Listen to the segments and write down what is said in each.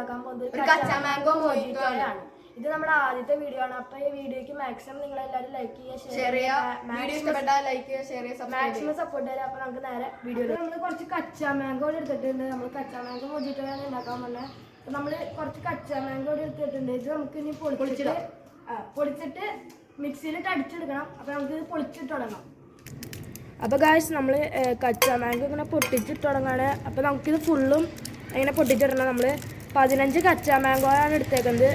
ഉണ്ടാക്കാൻ പോകുന്നത് mango mojito ആണ്. ഇത് നമ്മുടെ ആദ്യത്തെ വീഡിയോ ആണ്. അപ്പൊ ഈ വീഡിയോക്ക് മാക്സിമം നിങ്ങൾ എല്ലാവരും ലൈക്ക് ചെയ്യുക, ഷെയർ ചെയ്യുക, മാക്സിമം സപ്പോർട്ട് ചെയ്യുക. അപ്പൊ നമുക്ക് നേരെ വീഡിയോ. നമ്മൾ കുറച്ച് കച്ചാ മാംഗോ എടുത്തിട്ടുണ്ട്. നമ്മൾ കച്ചാ മാംഗോ മൊജിറ്റോ ആണ് ഉണ്ടാക്കാൻ പോകുന്നത്. അപ്പൊ നമ്മള് കുറച്ച് കച്ചാ മാംഗോ എടുത്തിട്ടുണ്ട്. ഇത് നമുക്ക് ഇനി പൊളിച്ചിട്ട് മിക്സിയിലിട്ട് അടിച്ചെടുക്കണം. അപ്പൊ നമുക്ക് ഇത് പൊളിച്ചിട്ട് തുടങ്ങാം. അപ്പോൾ ഗായ്സ് നമ്മൾ കച്ചാ മാംഗോ ഇങ്ങനെ പൊട്ടിച്ചിട്ട് തുടങ്ങാണ്. അപ്പോൾ നമുക്കിത് ഫുള്ളും ഇങ്ങനെ പൊട്ടിച്ചിടണം. നമ്മൾ 15 കച്ചാ മാംഗോ ആണ് എടുത്തേക്കുന്നത്.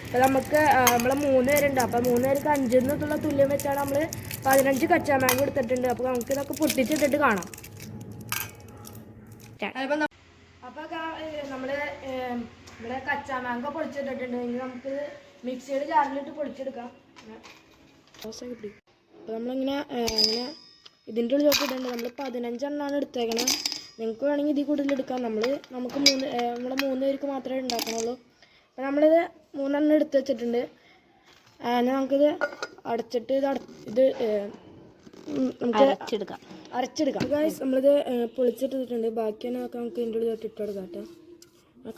അപ്പോൾ നമുക്ക് നമ്മൾ 3 പേരുണ്ട്. അപ്പോൾ 3 പേർക്ക് 5 എന്നൊക്കെയുള്ള തുല്യം വെച്ചാണ് നമ്മൾ 15 കച്ചാ മാംഗോ എടുത്തിട്ടുണ്ട്. അപ്പോൾ നമുക്ക് ഇതൊക്കെ പൊട്ടിച്ചിട്ടിട്ട് കാണാം. അപ്പോൾ നമ്മുടെ കച്ചാ മാംഗോ പൊളിച്ചിട്ടിട്ടുണ്ട്. ഇനി നമുക്ക് മിക്സിയുടെ ജാറിലിട്ട് പൊളിച്ചെടുക്കാം. അപ്പോൾ നമ്മളിങ്ങനെ ഇങ്ങനെ ഇതിൻ്റെ ഉള്ളിലോട്ട് ഇടുന്നുണ്ട്. നമ്മൾ 15 എണ്ണമാണ് എടുത്തേക്കണത്. നിങ്ങൾക്ക് വേണമെങ്കിൽ ഇതിൽ കൂടുതൽ എടുക്കാം. നമ്മുടെ 3 പേർക്ക് മാത്രമേ ഉണ്ടാക്കണുള്ളൂ. അപ്പോൾ നമ്മളിത് 3 എണ്ണം എടുത്ത് വെച്ചിട്ടുണ്ട്. നമുക്കിത് അടച്ചിട്ട് ഇത് നമുക്ക് അരച്ചെടുക്കാം. ഗൈസ് നമ്മളിത് പൊളിച്ചിട്ടിട്ടുണ്ട്. ബാക്കിയാണ് നമുക്ക് ഇതിൻ്റെ ഉള്ളിലോട്ട് ഇട്ട് കൊടുക്കാം കേട്ടോ.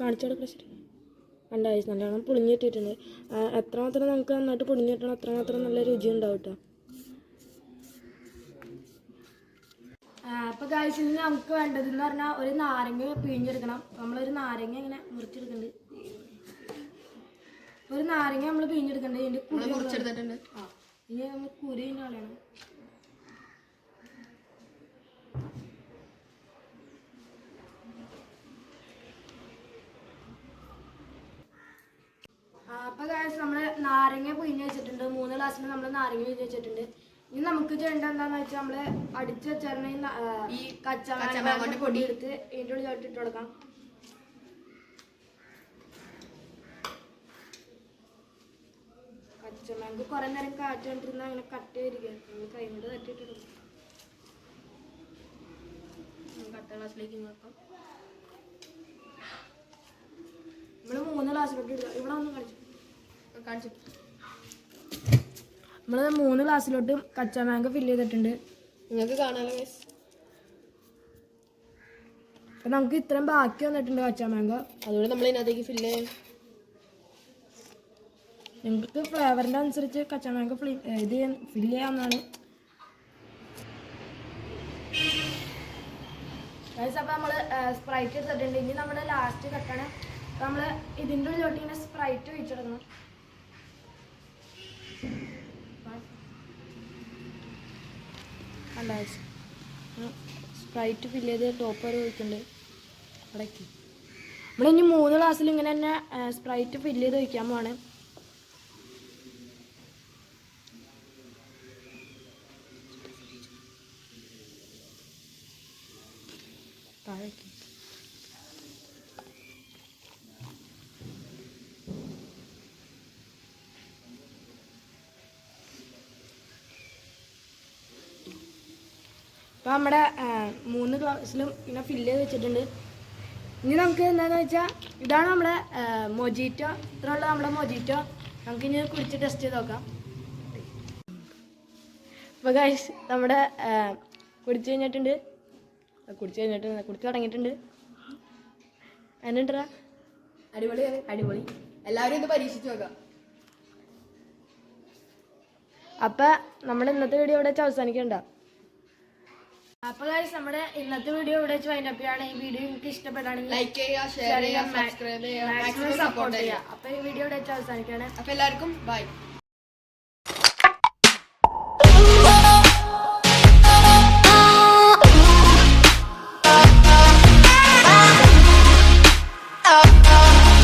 കാണിച്ചു കൊടുക്കാം. ശരി രണ്ടാഴ്ച നല്ലോണം പൊളിഞ്ഞിട്ടിട്ടുണ്ട്. എത്രമാത്രം നമുക്ക് നന്നായിട്ട് പൊളിഞ്ഞിട്ടണം അത്രമാത്രം നല്ല രുചി ഉണ്ടാവും കേട്ടോ. അപ്പോൾ ഗായ്സ് ഇനി നമുക്ക് വേണ്ടതെന്ന് പറഞ്ഞാൽ ഒരു നാരങ്ങ പിഴിഞ്ഞെടുക്കണം. നമ്മളൊരു നാരങ്ങ ഇങ്ങനെ മുറിച്ചെടുക്കുന്നുണ്ട്. ഒരു നാരങ്ങ നമ്മൾ പിഴിഞ്ഞെടുക്കണ്ടേ. ഇതിൻ്റെ മുറിച്ചെടുത്തിട്ടുണ്ട്. ഇനി നമ്മൾ കുരുവിൻ്റെ കളയണം. അപ്പോൾ ഗായ്സ് നമ്മൾ നാരങ്ങ പിഴിഞ്ഞ് വെച്ചിട്ടുണ്ട്. 3 ഗ്ലാസ്സിന് നമ്മൾ നാരങ്ങ പിഴിഞ്ഞ് വെച്ചിട്ടുണ്ട്. ഇനി നമുക്ക് ചെയ്യേണ്ട എന്താണെന്ന് വെച്ചാൽ നമ്മൾ അടിച്ച് വെച്ചിരുന്ന ഈ കച്ചാമാങ്ങോട്ട് പൊടി എടുത്ത് ഇതിൻ്റെ ഉള്ളിൽ ഇട്ട് കൊടുക്കാം. കച്ചമാങ്ക് കുറേ നേരം കാറ്റ് കണ്ടിരുന്നാൽ അങ്ങനെ കട്ട് ചെയ്തിരിക്കുക. നമ്മൾ കൈ കൊണ്ട് തട്ടിയിട്ട് കൊടുക്കാം. കട്ട ഗ്ലാസ്സിലേക്ക് നോക്കാം. നമ്മൾ 3 ഗ്ലാസ്സിലോട്ട് ഇടുക. ഇവിടെ ഒന്ന് കാണിച്ചു നമ്മൾ 3 ഗ്ലാസ്സിലോട്ട് കച്ചാ മാംഗോ ഫില്ല് ചെയ്തിട്ടുണ്ട്. നിങ്ങൾക്ക് കാണാമല്ലോ ഗൈസ്. അപ്പം നമുക്ക് ഇത്രയും ബാക്കി വന്നിട്ടുണ്ട് കച്ചാ മാംഗോ. അതുകൊണ്ട് നമ്മൾ ഇതിനകത്തേക്ക് ഫില്ല് ചെയ്യും. നിങ്ങൾക്ക് ഫ്ലേവറിൻ്റെ അനുസരിച്ച് കച്ചാ മാംഗോ ഇത് ഫില്ല് ചെയ്യാവുന്നതാണ്. ഗൈസ് അപ്പോൾ നമ്മൾ സ്പ്രൈറ്റ് എടുത്തിട്ടുണ്ട്. ഇനി നമ്മൾ ലാസ്റ്റ് കട്ടാണ്. നമ്മൾ ഇതിൻ്റെ ഉള്ളിലോട്ട് ഇങ്ങനെ സ്പ്രൈറ്റ് ഒഴിച്ചെടുക്കണം. സ്പ്രൈറ്റ് ഫില്ല് ചെയ്ത് ടോപ്പ് വരെ ഒഴിക്കുന്നുണ്ട്. അടയ്ക്ക് നമ്മളിനി 3 ഗ്ലാസ്സിൽ ഇങ്ങനെ തന്നെ സ്പ്രൈറ്റ് ഫില്ല് ചെയ്ത് ഒഴിക്കാൻ പോവാണ്. താഴേക്ക് അപ്പോൾ നമ്മുടെ 3 ഗ്ലാസ്സിലും ഇങ്ങനെ ഫില്ല് ചെയ്ത് വെച്ചിട്ടുണ്ട്. ഇനി നമുക്ക് എന്താണെന്ന് വെച്ചാൽ ഇതാണ് നമ്മുടെ മൊജിറ്റോ. ഇത്രയുള്ള നമ്മുടെ മൊജിറ്റോ. നമുക്ക് ഇനി കുടിച്ച് ടെസ്റ്റ് ചെയ്ത് നോക്കാം. അപ്പോൾ ഗൈസ് നമ്മുടെ കുടിച്ച് തുടങ്ങിയിട്ടുണ്ട്. എന്നിട്ടാ അടിപൊളി. എല്ലാവരും ഇത് പരീക്ഷിച്ച് നോക്കാം. അപ്പം നമ്മുടെ ഇന്നത്തെ വീഡിയോ ഇവിടെ വെച്ച് അവസാനിക്കണ്ട. അപ്പോൾ ഗൈസ് നമ്മുടെ ഇന്നത്തെ വീഡിയോ ഇവിടെ വെച്ച് വൈൻഡ് അപ്പ് ചെയ്യാണ്. ഈ വീഡിയോ നിങ്ങൾക്ക് ഇഷ്ടപ്പെട്ടാണെങ്കിൽ ലൈക്ക് ചെയ്യുക, ഷെയർ ചെയ്യുക, സബ്സ്ക്രൈബ് ചെയ്യുക, മാക്സിമം സപ്പോർട്ട് ചെയ്യുക. അപ്പോൾ ഈ വീഡിയോ ഇവിടെ വെച്ച് അവസാനിക്കുകയാണ്. അപ്പോൾ എല്ലാവർക്കും ബൈ.